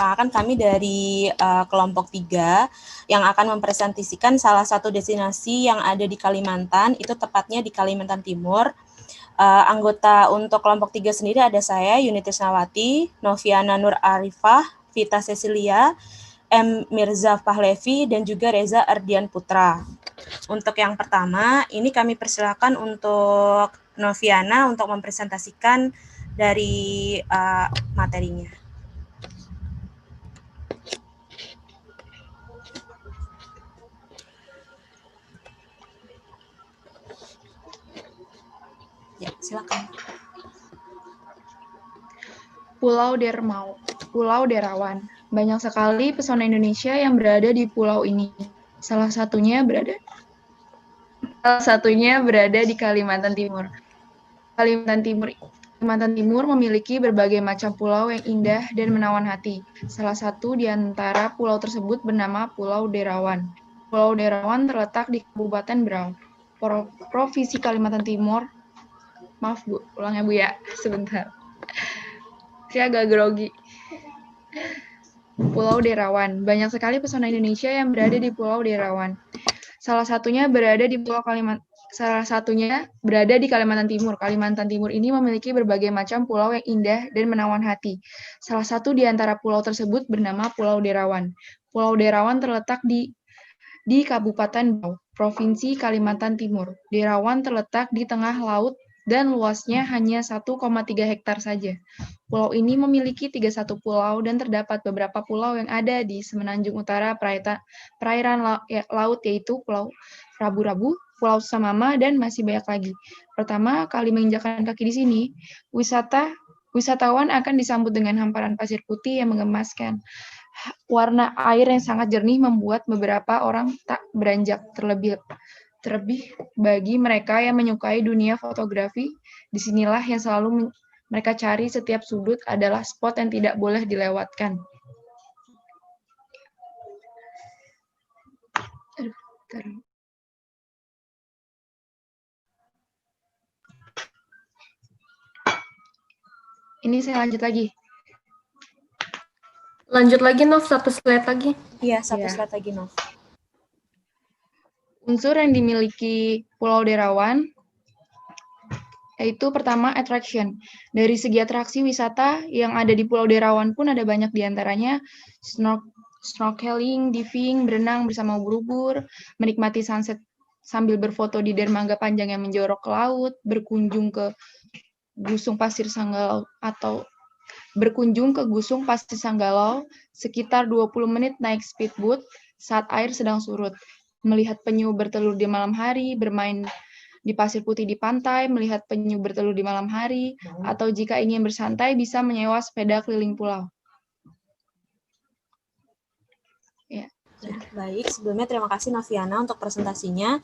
perkenalkan kami dari kelompok 3 yang akan mempresentasikan salah satu destinasi yang ada di Kalimantan, itu tepatnya di Kalimantan Timur. Anggota untuk kelompok 3 sendiri ada saya, Yuni Trisnawati, Noviana Nur Arifah, Vita Cecilia, M. Mirza Pahlevi, dan juga Reza Ardian Putra. Untuk yang pertama, ini kami persilakan untuk Noviana untuk mempresentasikan dari materinya. Ya, silakan. Pulau Derawan. Banyak sekali pesona Indonesia yang berada di pulau ini. Salah satunya berada di Kalimantan Timur. Kalimantan Timur memiliki berbagai macam pulau yang indah dan menawan hati. Salah satu di antara pulau tersebut bernama Pulau Derawan. Pulau Derawan terletak di Kabupaten Berau, Provinsi Kalimantan Timur. Maaf Bu, ulang ya Bu ya, sebentar. Saya agak grogi. Pulau Derawan. Banyak sekali pesona Indonesia yang berada di Pulau Derawan. Salah satunya berada di Kalimantan Timur. Kalimantan Timur ini memiliki berbagai macam pulau yang indah dan menawan hati. Salah satu di antara pulau tersebut bernama Pulau Derawan. Pulau Derawan terletak di Kabupaten Berau, Provinsi Kalimantan Timur. Derawan terletak di tengah laut dan luasnya hanya 1,3 hektar saja. Pulau ini memiliki 31 pulau dan terdapat beberapa pulau yang ada di semenanjung utara perairan laut, yaitu Pulau Rabu-Rabu, Pulau Samama, dan masih banyak lagi. Pertama kali menginjakkan kaki di sini, wisatawan akan disambut dengan hamparan pasir putih yang mengemaskan. Warna air yang sangat jernih membuat beberapa orang tak beranjak. Terlebih bagi mereka yang menyukai dunia fotografi, disinilah yang selalu mereka cari. Setiap sudut adalah spot yang tidak boleh dilewatkan. Ini saya lanjut lagi. Lanjut lagi, Nov, satu slide lagi. Iya, satu slide lagi, Nov. Unsur yang dimiliki Pulau Derawan yaitu pertama, attraction. Dari segi atraksi wisata yang ada di Pulau Derawan pun ada banyak diantaranya snorkeling, diving, berenang bersama ubur-ubur, menikmati sunset sambil berfoto di dermaga panjang yang menjorok ke laut, berkunjung ke Gusung Pasir Sanggalau sekitar 20 menit naik speedboat saat air sedang surut, melihat penyu bertelur di malam hari, bermain di pasir putih di pantai, melihat penyu bertelur di malam hari, atau jika ingin bersantai bisa menyewa sepeda keliling pulau. Ya, baik, sebelumnya terima kasih Noviana untuk presentasinya.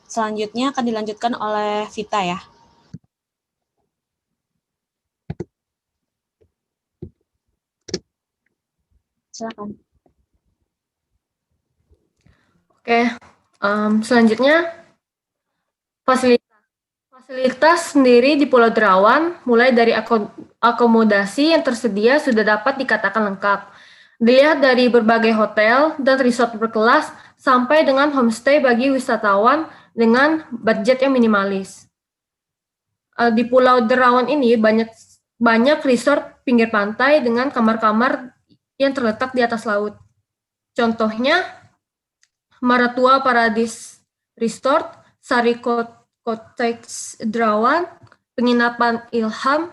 Selanjutnya akan dilanjutkan oleh Vita ya. Silakan. Oke, selanjutnya fasilitas sendiri di Pulau Derawan, mulai dari akomodasi yang tersedia sudah dapat dikatakan lengkap. Dilihat dari berbagai hotel dan resort berkelas sampai dengan homestay bagi wisatawan dengan budget yang minimalis. Di Pulau Derawan ini banyak resort pinggir pantai dengan kamar-kamar yang terletak di atas laut. Contohnya Maratua Paradise Resort, Sari Cottage Derawan, Penginapan Ilham,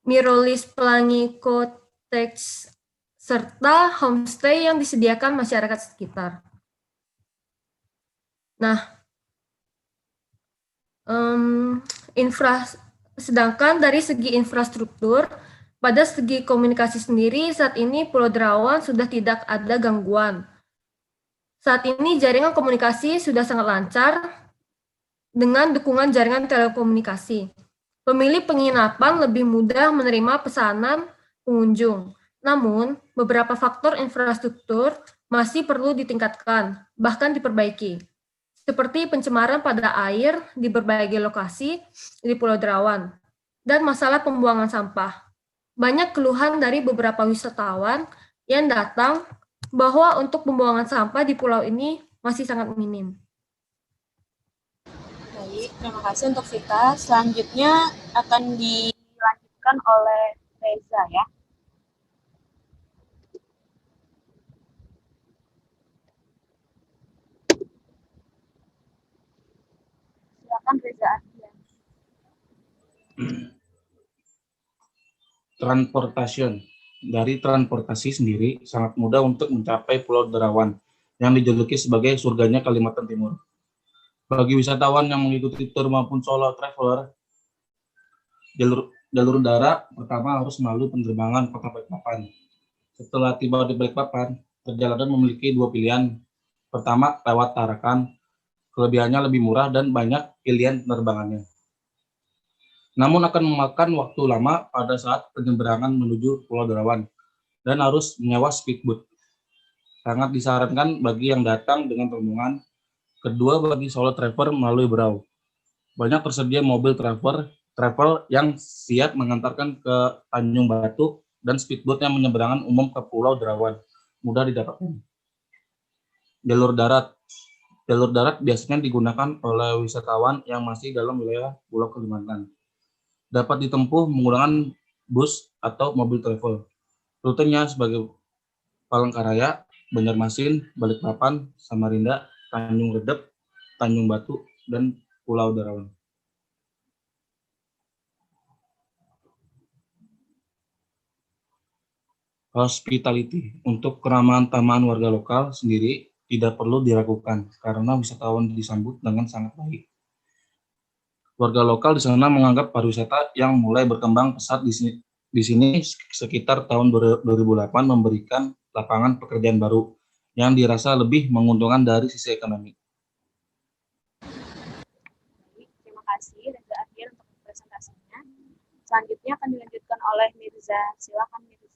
Mirolis Pelangi Cottage, serta homestay yang disediakan masyarakat sekitar. Nah, sedangkan dari segi infrastruktur, pada segi komunikasi sendiri saat ini Pulau Derawan sudah tidak ada gangguan. Saat ini jaringan komunikasi sudah sangat lancar dengan dukungan jaringan telekomunikasi. Pemilik penginapan lebih mudah menerima pesanan pengunjung. Namun, beberapa faktor infrastruktur masih perlu ditingkatkan, bahkan diperbaiki, seperti pencemaran pada air di berbagai lokasi di Pulau Derawan, dan masalah pembuangan sampah. Banyak keluhan dari beberapa wisatawan yang datang bahwa untuk pembuangan sampah di pulau ini masih sangat minim. Baik, terima kasih untuk Vita. Selanjutnya akan dilanjutkan oleh Reza ya. Silakan Reza Ardian. Dari transportasi sendiri sangat mudah untuk mencapai Pulau Derawan yang dijuluki sebagai surganya Kalimantan Timur. Bagi wisatawan yang mengikuti tur maupun solo traveler, jalur darat pertama harus melalui penerbangan kota Balikpapan. Setelah tiba di Balikpapan, perjalanan memiliki dua pilihan. Pertama, lewat Tarakan, kelebihannya lebih murah dan banyak pilihan penerbangannya. Namun akan memakan waktu lama pada saat penyeberangan menuju Pulau Derawan dan harus menyewa speedboat. Sangat disarankan bagi yang datang dengan rombongan. Kedua, bagi solo traveler melalui Berau. Banyak tersedia mobil travel yang siap mengantarkan ke Tanjung Batu dan speedboat yang menyeberangan umum ke Pulau Derawan. Mudah didapatkan. Jalur darat biasanya digunakan oleh wisatawan yang masih dalam wilayah Pulau Kalimantan. Dapat ditempuh menggunakan bus atau mobil travel. Rutenya sebagai Palangkaraya, Banjarmasin, Balikpapan, Samarinda, Tanjung Redep, Tanjung Batu, dan Pulau Derawan. Hospitality untuk keramahan taman warga lokal sendiri tidak perlu diragukan karena wisatawan disambut dengan sangat baik. Warga lokal di sana menganggap pariwisata yang mulai berkembang pesat di sini sekitar tahun 2008 memberikan lapangan pekerjaan baru yang dirasa lebih menguntungkan dari sisi ekonomi. Terima kasih Reza Ardian untuk presentasinya. Selanjutnya akan dilanjutkan oleh Mirza. Silakan Mirza.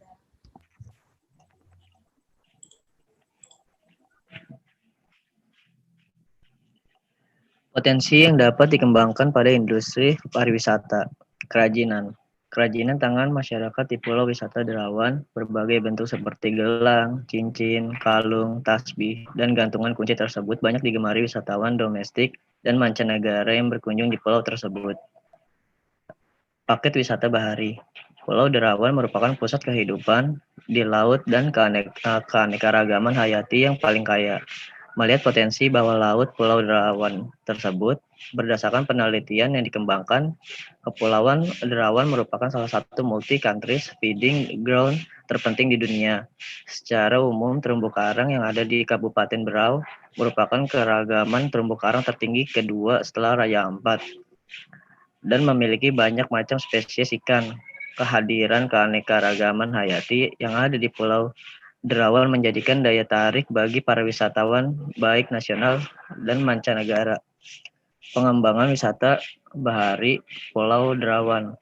Potensi yang dapat dikembangkan pada industri pariwisata, kerajinan. Kerajinan tangan masyarakat di Pulau Wisata Derawan berbagai bentuk seperti gelang, cincin, kalung, tasbih, dan gantungan kunci tersebut banyak digemari wisatawan domestik dan mancanegara yang berkunjung di pulau tersebut. Paket wisata bahari. Pulau Derawan merupakan pusat kehidupan di laut dan keanekaragaman hayati yang paling kaya. Melihat potensi bawah laut Pulau Derawan tersebut, berdasarkan penelitian yang dikembangkan, Kepulauan Derawan merupakan salah satu multi-country feeding ground terpenting di dunia. Secara umum, terumbu karang yang ada di Kabupaten Berau merupakan keragaman terumbu karang tertinggi kedua setelah Raja Ampat dan memiliki banyak macam spesies ikan. Kehadiran keanekaragaman hayati yang ada di Pulau Derawan menjadikan daya tarik bagi para wisatawan baik nasional dan mancanegara. Pengembangan wisata bahari Pulau Derawan.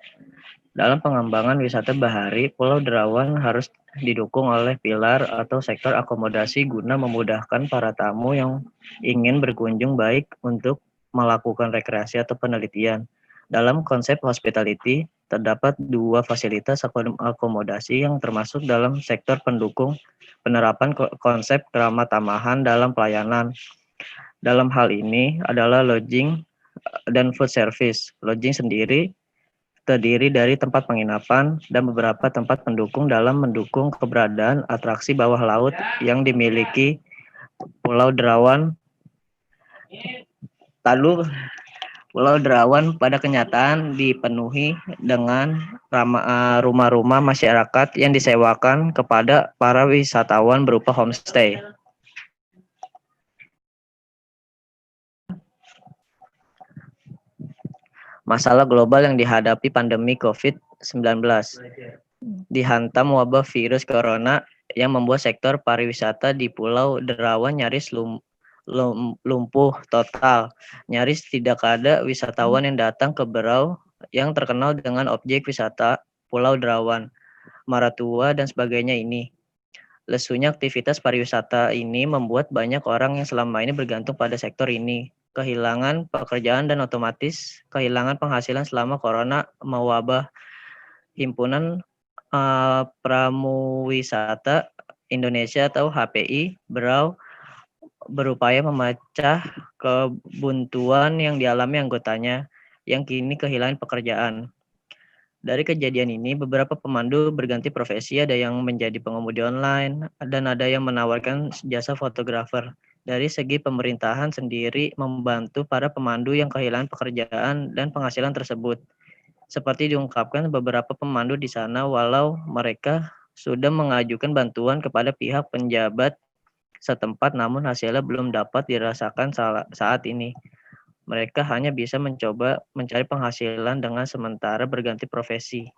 Dalam pengembangan wisata bahari, Pulau Derawan harus didukung oleh pilar atau sektor akomodasi guna memudahkan para tamu yang ingin berkunjung baik untuk melakukan rekreasi atau penelitian. Dalam konsep hospitality, terdapat dua fasilitas akomodasi yang termasuk dalam sektor pendukung penerapan konsep keramah tamahan dalam pelayanan. Dalam hal ini adalah lodging dan food service. Lodging sendiri terdiri dari tempat penginapan dan beberapa tempat pendukung dalam mendukung keberadaan atraksi bawah laut yang dimiliki Pulau Derawan. Pulau Derawan pada kenyataan dipenuhi dengan rumah-rumah masyarakat yang disewakan kepada para wisatawan berupa homestay. Masalah global yang dihadapi pandemi COVID-19. Dihantam wabah virus corona yang membuat sektor pariwisata di Pulau Derawan nyaris lumpuh total. Nyaris tidak ada wisatawan yang datang ke Berau yang terkenal dengan objek wisata Pulau Derawan, Maratua, dan sebagainya ini. Lesunya aktivitas pariwisata ini membuat banyak orang yang selama ini bergantung pada sektor ini kehilangan pekerjaan dan otomatis kehilangan penghasilan selama corona mewabah. Himpunan Pramuwisata Indonesia atau HPI berupaya memecah kebuntuan yang dialami anggotanya yang kini kehilangan pekerjaan. Dari kejadian ini, beberapa pemandu berganti profesi, ada yang menjadi pengemudi online, dan ada yang menawarkan jasa fotografer. Dari segi pemerintahan sendiri membantu para pemandu yang kehilangan pekerjaan dan penghasilan tersebut. Seperti diungkapkan beberapa pemandu di sana, walau mereka sudah mengajukan bantuan kepada pihak penjabat setempat, namun hasilnya belum dapat dirasakan saat ini. Mereka hanya bisa mencoba mencari penghasilan dengan sementara berganti profesi.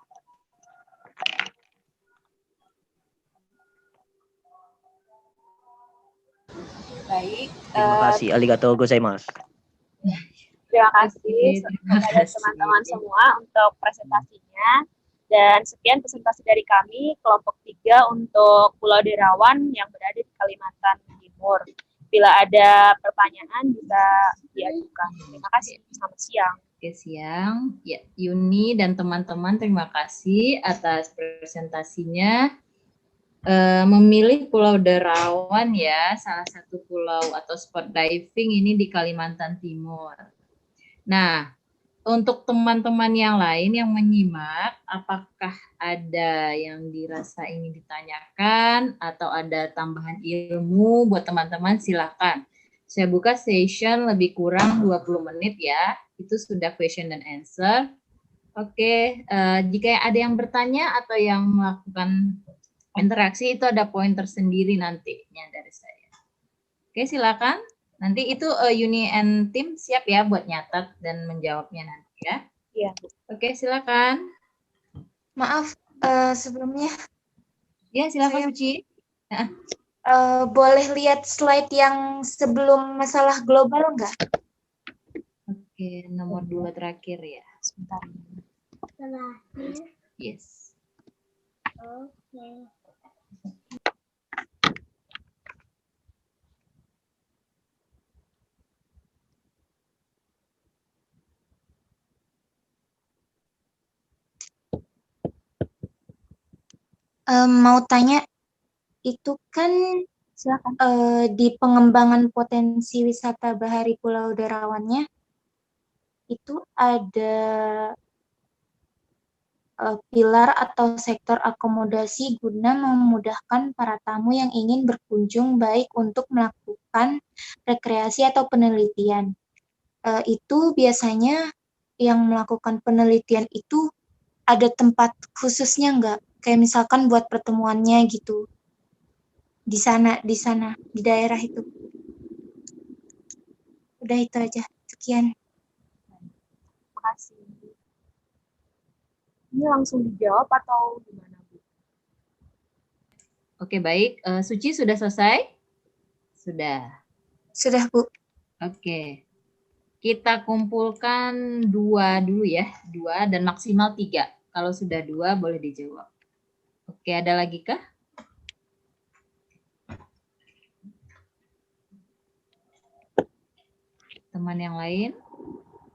Baik, Terima kasih. Arigatou gozaimasu. terima kasih Terima kepada kasih. teman-teman semua untuk presentasinya. Dan sekian presentasi dari kami, kelompok 3 untuk Pulau Derawan yang berada di Kalimantan Timur. Bila ada pertanyaan bisa diajukan. Terima kasih. Selamat siang. Oke, siang. Ya, Yuni dan teman-teman terima kasih atas presentasinya. Memilih Pulau Derawan ya, salah satu pulau atau spot diving ini di Kalimantan Timur. Nah, untuk teman-teman yang lain yang menyimak, apakah ada yang dirasa ingin ditanyakan atau ada tambahan ilmu buat teman-teman, silakan. Saya buka session lebih kurang 20 menit ya, itu sudah question and answer. Oke, jika ada yang bertanya atau yang melakukan interaksi itu ada poin tersendiri nantinya dari saya. Oke, silakan. Nanti itu Yuni and tim siap ya buat nyatat dan menjawabnya nanti ya. Iya. Oke, silakan. Maaf, sebelumnya Ya, silakan Saya- Suci. boleh lihat slide yang sebelum masalah global nggak? Oke, nomor 2 terakhir ya. Sebentar. Yes. Mau tanya, itu kan Silakan. di pengembangan potensi wisata bahari Pulau Derawannya, itu ada pilar atau sektor akomodasi guna memudahkan para tamu yang ingin berkunjung baik untuk melakukan rekreasi atau penelitian. Itu biasanya yang melakukan penelitian itu ada tempat khususnya nggak? Kayak misalkan buat pertemuannya gitu. Di sana, di daerah itu. Udah itu aja. Sekian. Terima kasih. Ini langsung dijawab atau gimana, Bu? Oke, baik. Suci sudah selesai? Sudah. Sudah, Bu. Oke. Kita kumpulkan 2 dulu ya. 2 dan maksimal 3. Kalau sudah 2 boleh dijawab. Oke, ada lagi kah? Teman yang lain?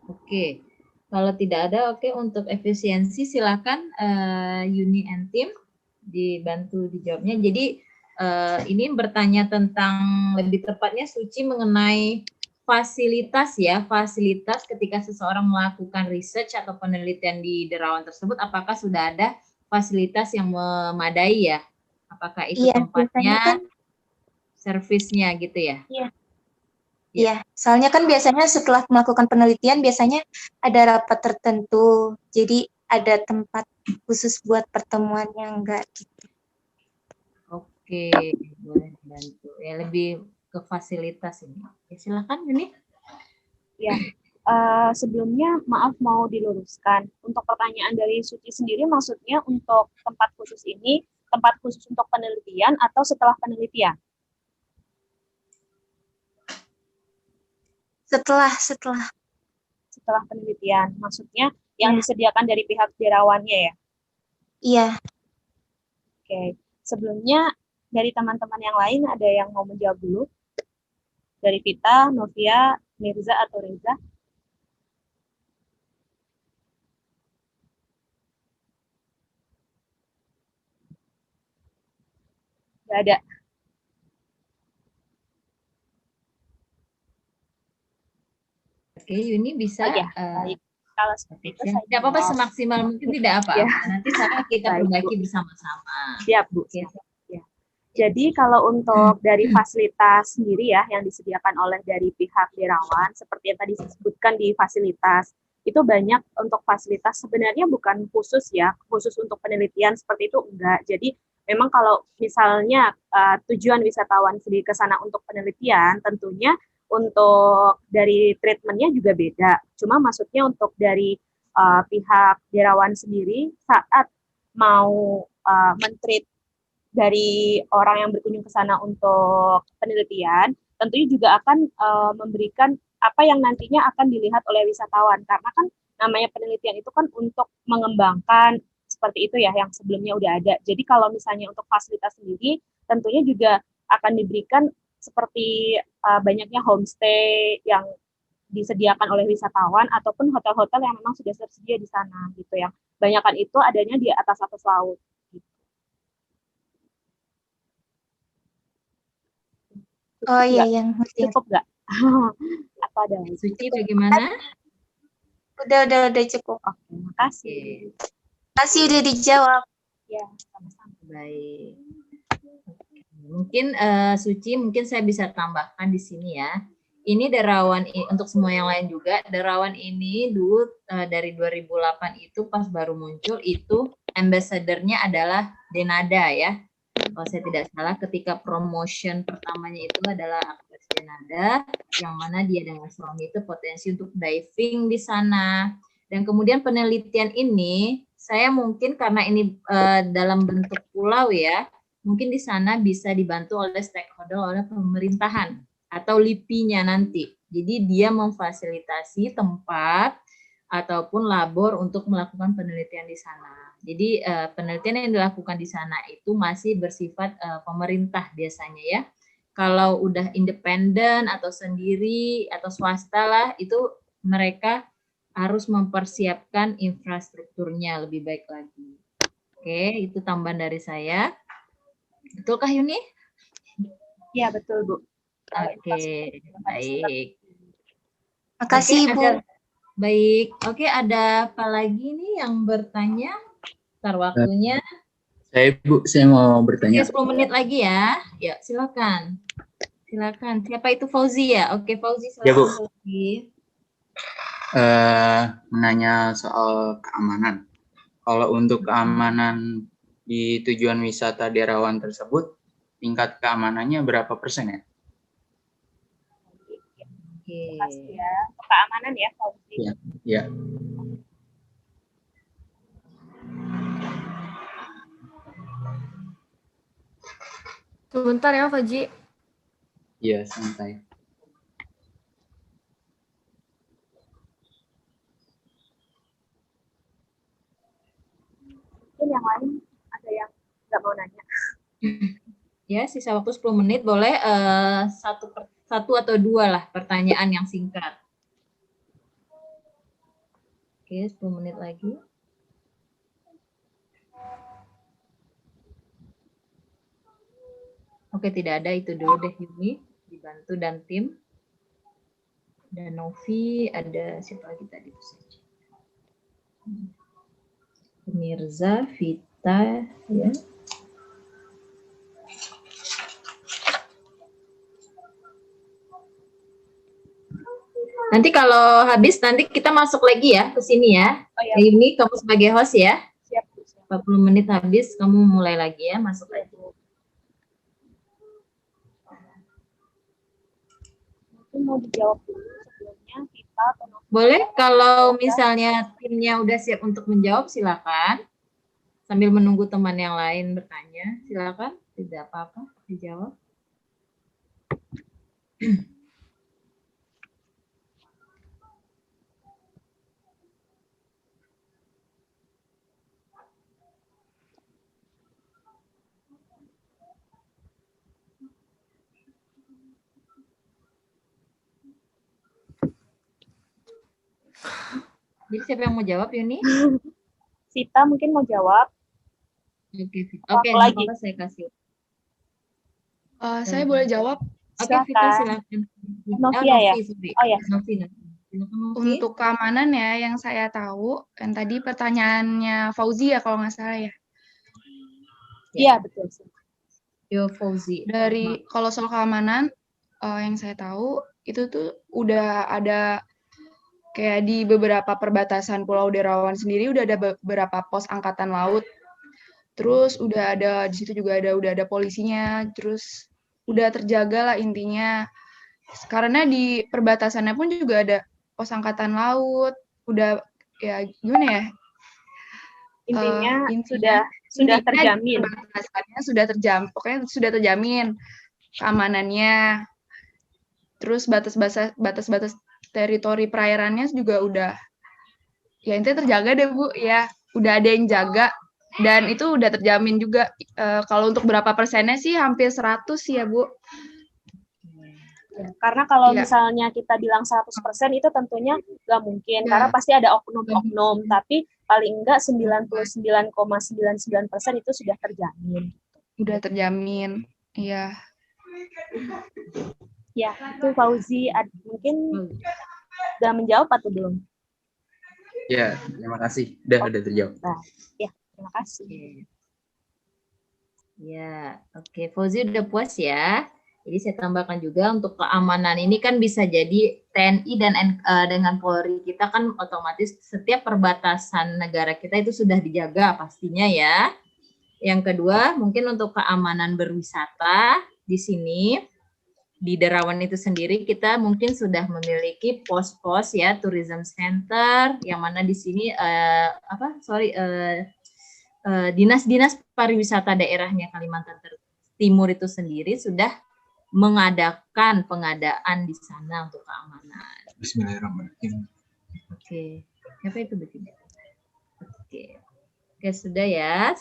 Oke. Kalau tidak ada, oke, untuk efisiensi silakan Yuni and Tim dibantu dijawabnya. Jadi ini bertanya tentang, lebih tepatnya Suci, mengenai fasilitas ya, fasilitas ketika seseorang melakukan research atau penelitian di Derawan tersebut, apakah sudah ada fasilitas yang memadai ya? Apakah itu Iya, biasanya tempatnya, kan, servisnya gitu ya? iya. Soalnya kan biasanya setelah melakukan penelitian biasanya ada rapat tertentu. Jadi ada tempat khusus buat pertemuannya enggak gitu. Oke, boleh bantu. Ya, lebih ke fasilitas ini. Ya, silakan Yuni. Ya, sebelumnya maaf mau diluruskan. Untuk pertanyaan dari Suci sendiri, maksudnya untuk tempat khusus ini, tempat khusus untuk penelitian atau setelah penelitian? Setelah penelitian, maksudnya yang disediakan dari pihak Derawannya ya? Iya. Oke, sebelumnya dari teman-teman yang lain ada yang mau menjawab dulu? Dari Vita, Novia, Mirza, atau Reza? Nggak ada. Oke, Yuni bisa. Oh ya, baik. Kalau seperti itu saya Tidak apa-apa, jawab. semaksimal mungkin tidak apa-apa. Ya. Nanti kita Baik, perbaiki Bu. bersama-sama. Siap, Bu. Oke. Siap. Ya. Jadi kalau untuk dari fasilitas sendiri ya yang disediakan oleh dari pihak Derawan, seperti yang tadi disebutkan di fasilitas, itu banyak untuk fasilitas sebenarnya bukan khusus ya, khusus untuk penelitian seperti itu enggak. Jadi memang kalau misalnya tujuan wisatawan sendiri ke sana untuk penelitian, tentunya untuk dari treatmentnya juga beda. Cuma maksudnya untuk dari pihak Derawan sendiri saat mau men-treat dari orang yang berkunjung ke sana untuk penelitian, tentunya juga akan memberikan apa yang nantinya akan dilihat oleh wisatawan. Karena kan namanya penelitian itu kan untuk mengembangkan seperti itu ya, yang sebelumnya udah ada. Jadi kalau misalnya untuk fasilitas sendiri, tentunya juga akan diberikan seperti banyaknya homestay yang disediakan oleh wisatawan ataupun hotel-hotel yang memang sudah tersedia di sana gitu ya. Banyakan itu adanya di atas laut. Oh iya, yang ngerti. Cukup nggak? Apa ada? Suci bagaimana? Udah cukup. Oke, makasih. Makasih udah dijawab. Ya, sama-sama. Baik. Mungkin Suci, mungkin saya bisa tambahkan di sini ya. Ini Derawan untuk semua yang lain juga. Derawan ini dulu dari 2008 itu pas baru muncul itu ambassador-nya adalah Denada ya. Kalau saya tidak salah, ketika promotion pertamanya itu adalah Akres Denada, yang mana dia dengan suami itu potensi untuk diving di sana. Dan kemudian penelitian ini, saya mungkin karena ini dalam bentuk pulau ya, mungkin di sana bisa dibantu oleh stakeholder, oleh pemerintahan atau LIPI-nya nanti. Jadi dia memfasilitasi tempat ataupun labor untuk melakukan penelitian di sana. Jadi penelitian yang dilakukan di sana itu masih bersifat pemerintah biasanya ya. Kalau udah independen atau sendiri atau swasta lah, itu mereka harus mempersiapkan infrastrukturnya lebih baik lagi. Oke, itu tambahan dari saya. Betulkah Yuni? Iya, betul, Bu. Oke, baik. Makasih, Bu. Baik, oke, ada apa lagi nih yang bertanya? Ntar waktunya. Saya mau bertanya. 10 menit lagi ya. Ya, silakan. Silakan. Siapa itu? Fauzi ya? Oke, Fauzi, silakan. Ya, Bu. Fauzi. Menanya soal keamanan. Kalau untuk keamanan di tujuan wisata Derawan tersebut, tingkat keamanannya berapa persen ya? Oke. Pasti ya. Untuk keamanan ya, Fauzi. Ya. Sebentar ya, Faji. Iya, santai. Mungkin yang lain ada yang nggak mau nanya. Ya, sisa waktu 10 menit. Boleh satu atau dua lah pertanyaan yang singkat. Oke, 10 menit lagi. Oke, tidak ada, itu dulu deh Yuni, dibantu dan tim. Ada Novi, ada siapa lagi tadi? Mirza, Vita, ya. Nanti kalau habis, nanti kita masuk lagi ya ke sini ya. Oh, ya. Yuni, kamu sebagai host ya. Siap, Bu. 40 menit habis, kamu mulai lagi ya, masuk lagi. Mungkin mau dijawab dulu sebelumnya kita atau Novi. Boleh, kalau misalnya timnya udah siap untuk menjawab, silakan. Sambil menunggu teman yang lain bertanya, silakan. Tidak apa-apa, dijawab. Jadi siapa yang mau jawab, Yuni? Sita mungkin mau jawab. Oke, Apa nggak lagi? apa-apa, saya kasih. Saya boleh jawab? Oke, Vita Silakan. silakan. Novia ya? Sorry. Oh ya. Novi. Silakan, Novi. Untuk keamanan ya, yang saya tahu, kan tadi pertanyaannya Fauzi ya kalau nggak salah ya. Iya, betul. Yo, Fauzi. Kalau soal keamanan, yang saya tahu itu tuh udah ada kayak di beberapa perbatasan Pulau Derawan sendiri udah ada beberapa pos angkatan laut. Terus udah ada di situ juga udah ada polisinya, terus udah terjaga lah intinya. Karena di perbatasannya pun juga ada pos angkatan laut, udah ya gimana ya? Intinya Intinya sudah terjamin. Perbatasannya sudah terjamin, pokoknya sudah terjamin keamanannya. Terus batas-batas teritori perairannya juga udah ya intinya terjaga deh Bu ya, udah ada yang jaga dan itu udah terjamin juga. Kalau untuk berapa persennya sih hampir 100 sih ya Bu. Karena kalau Iya. misalnya kita bilang 100% itu tentunya nggak mungkin, karena pasti ada oknum-oknum, tapi paling enggak 99,99% itu sudah terjamin. Udah terjamin, iya. Ya, itu Fauzi, mungkin udah menjawab atau belum? Ya, terima kasih. Udah terjawab. Nah, ya, terima kasih. Ya, oke. Fauzi udah puas ya. Jadi saya tambahkan juga untuk keamanan ini kan bisa jadi TNI dan dengan Polri kita kan otomatis setiap perbatasan negara kita itu sudah dijaga pastinya ya. Yang kedua mungkin untuk keamanan berwisata di sini di Derawan itu sendiri kita mungkin sudah memiliki pos-pos ya tourism center yang mana di sini dinas-dinas pariwisata daerahnya Kalimantan Timur itu sendiri sudah mengadakan pengadaan di sana untuk keamanan. Bismillahirrahmanirrahim. Oke, apa itu begini? Oke, sudah ya.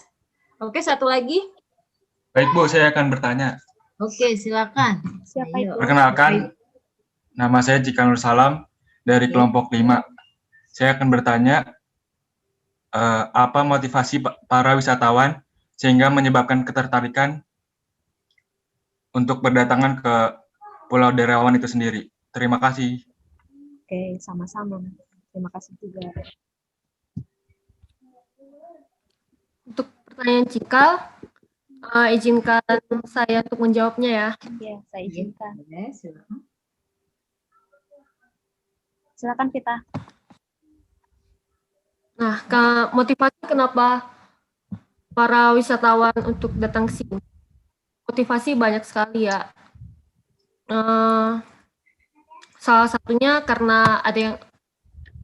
Oke, satu lagi. Baik Bu, saya akan bertanya. Oke, silakan. Siapa itu? Perkenalkan, nama saya Jika Nur Salam dari kelompok 5. Saya akan bertanya, apa motivasi para wisatawan sehingga menyebabkan ketertarikan untuk berdatangan ke Pulau Derawan itu sendiri. Terima kasih. Oke, sama-sama. Terima kasih juga. Untuk pertanyaan Cikal, izinkan saya untuk menjawabnya ya. Ya, saya izinkan. Silakan. Silakan Vita. Nah, motivasi kenapa para wisatawan untuk datang ke sini? Motivasi banyak sekali ya. Salah satunya karena ada yang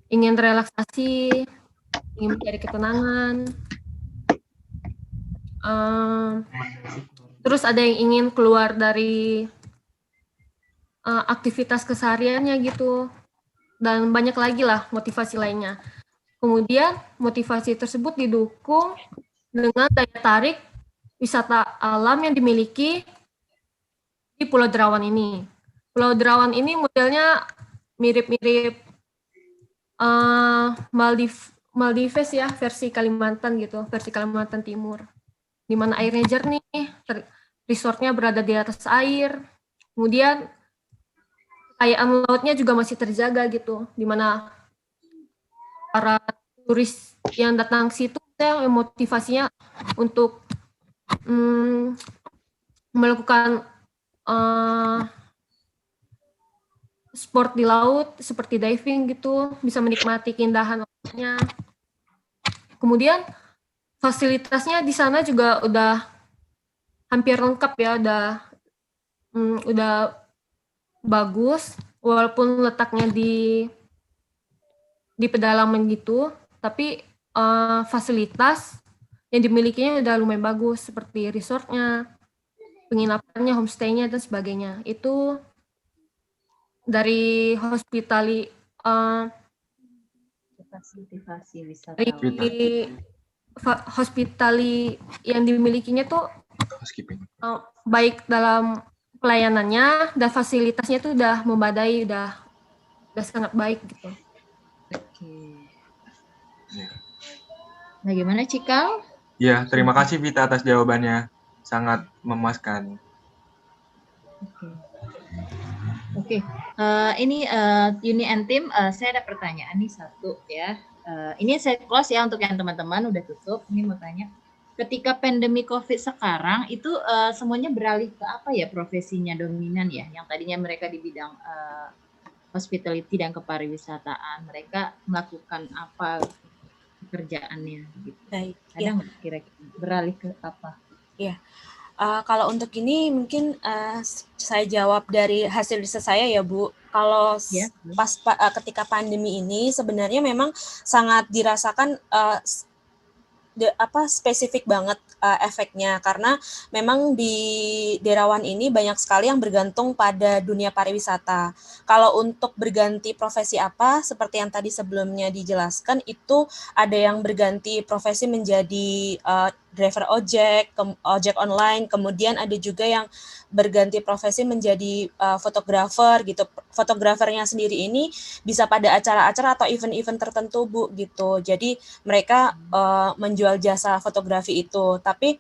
ingin relaksasi, ingin mencari ketenangan. Terus ada yang ingin keluar dari aktivitas kesehariannya gitu. Dan banyak lagi lah motivasi lainnya. Kemudian motivasi tersebut didukung dengan daya tarik wisata alam yang dimiliki di Pulau Derawan ini. Pulau Derawan ini modelnya mirip-mirip Maldives ya, versi Kalimantan gitu, versi Kalimantan Timur. Di mana airnya jernih, resortnya berada di atas air. Kemudian kekayaan lautnya juga masih terjaga gitu, di mana para turis yang datang ke situ motivasinya untuk melakukan sport di laut seperti diving gitu, bisa menikmati keindahan lautnya. Kemudian fasilitasnya di sana juga udah hampir lengkap ya, udah bagus, walaupun letaknya di pedalaman gitu, tapi fasilitas yang dimilikinya udah lumayan bagus seperti resortnya, penginapannya, homestay-nya dan sebagainya. Itu dari hospitality yang dimilikinya tuh baik dalam pelayanannya dan fasilitasnya tuh udah memadai, udah sangat baik gitu. Oke. Bagaimana Cikal? Ya, terima kasih Vita atas jawabannya. Sangat memuaskan. Oke, ini Yuni and Tim, saya ada pertanyaan nih satu ya. Ini saya close ya untuk yang teman-teman udah tutup. Ini mau tanya, ketika pandemi COVID sekarang itu semuanya beralih ke apa ya profesinya dominan ya? Yang tadinya mereka di bidang hospitality dan kepariwisataan, mereka melakukan apa pekerjaannya? Gitu. Baik, Ada ya. nggak kira-kira beralih ke apa? Ya. Kalau untuk ini mungkin saya jawab dari hasil riset saya ya Bu. Kalau Ya. ketika pandemi ini sebenarnya memang sangat dirasakan spesifik banget efeknya, karena memang di Derawan ini banyak sekali yang bergantung pada dunia pariwisata. Kalau untuk berganti profesi apa, seperti yang tadi sebelumnya dijelaskan, itu ada yang berganti profesi menjadi driver ojek online, kemudian ada juga yang berganti profesi menjadi fotografer gitu. Fotografernya sendiri ini bisa pada acara-acara atau event-event tertentu Bu gitu. Jadi mereka menjual jasa fotografi itu. Tapi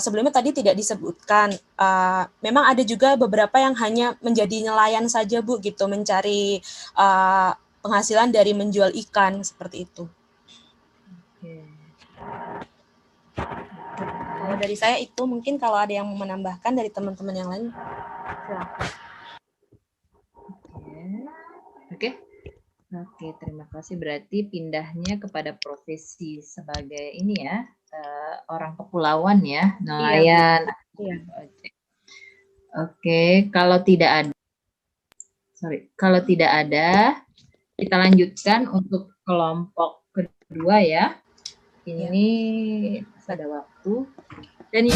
sebelumnya tadi tidak disebutkan, memang ada juga beberapa yang hanya menjadi nelayan saja Bu gitu, mencari penghasilan dari menjual ikan seperti itu. Oke. Kalau dari saya itu, mungkin kalau ada yang mau menambahkan dari teman-teman yang lain, silakan. Oke, terima kasih. Berarti pindahnya kepada profesi sebagai ini ya, orang kepulauan ya, nelayan. Iya. Oke, kalau tidak ada, kita lanjutkan untuk kelompok kedua ya. Ini ada waktu. Dan ini